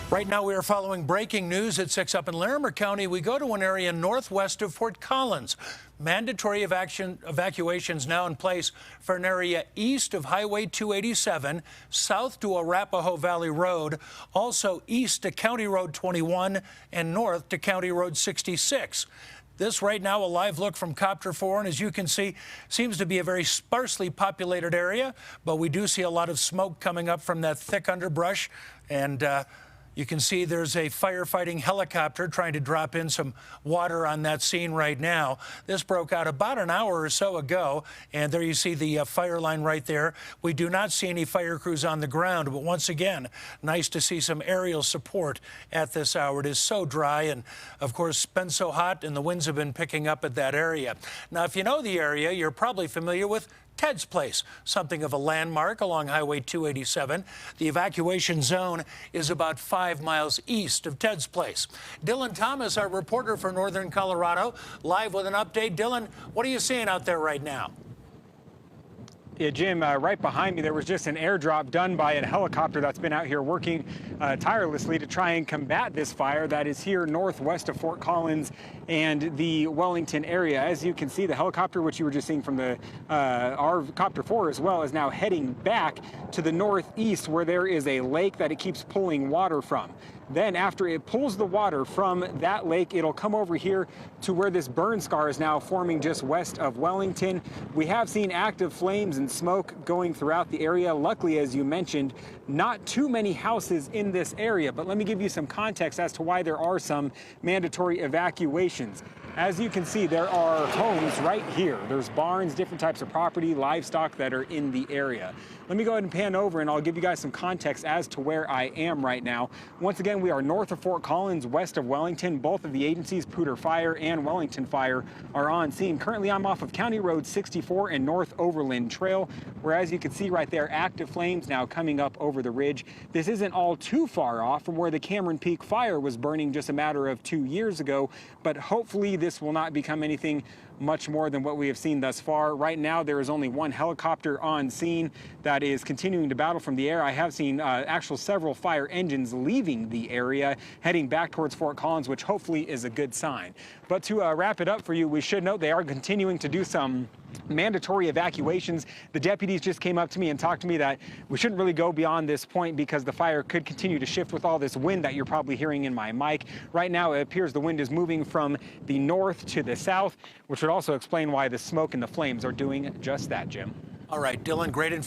Right now, we are following breaking news at 6 up in Larimer County. We go to an area northwest of Fort Collins. Mandatory evacuations now in place for an area east of Highway 287, south to Arapahoe Valley Road, also east to County Road 21, and north to County Road 66. This right now, a live look from Copter 4, and as you can see, seems to be a very sparsely populated area, but we do see a lot of smoke coming up from that thick underbrush, and you can see there's a firefighting helicopter trying to drop in some water on that scene right now. This broke out about an hour or so ago, and there you see the fire line right there. We do not see any fire crews on the ground, but once again, nice to see some aerial support at this hour. It is so dry and, of course, been so hot, and the winds have been picking up at that area. Now, if you know the area, you're probably familiar with Ted's Place, something of a landmark along Highway 287. The evacuation zone is about 5 miles east of Ted's Place. Dylan Thomas, our reporter for Northern Colorado, live with an update. Dylan, what are you seeing out there right now? Yeah, Jim, right behind me, there was just an airdrop done by a helicopter that's been out here working tirelessly to try and combat this fire that is here northwest of Fort Collins and the Wellington area. As you can see, the helicopter, which you were just seeing from the our Copter 4 as well, is now heading back to the northeast where there is a lake that it keeps pulling water from. Then after it pulls the water from that lake, it'll come over here to where this burn scar is now forming just west of Wellington. We have seen active flames and smoke going throughout the area. Luckily, as you mentioned, not too many houses in this area, but let me give you some context as to why there are some mandatory evacuations. As you can see, there are homes right here. There's barns, different types of property, livestock that are in the area. Let me go ahead and pan over and I'll give you guys some context as to where I am right now. Once again, we are north of Fort Collins, west of Wellington. Both of the agencies, Poudre Fire and Wellington Fire, are on scene. Currently, I'm off of County Road 64 and North Overland Trail, where as you can see right there, active flames now coming up over the ridge. This isn't all too far off from where the Cameron Peak fire was burning just a matter of 2 years ago, but hopefully this will not become anything much more than what we have seen thus far. Right now, there is only one helicopter on scene that is continuing to battle from the air. I have seen several fire engines leaving the area, heading back towards Fort Collins, which hopefully is a good sign. But to wrap it up for you, we should note they are continuing to do some mandatory evacuations. The deputies just came up to me and talked to me that we shouldn't really go beyond this point because the fire could continue to shift with all this wind that you're probably hearing in my mic. Right now, it appears the wind is moving from the north to the south, which would also explain why the smoke and the flames are doing just that, Jim. All right, Dylan, great information.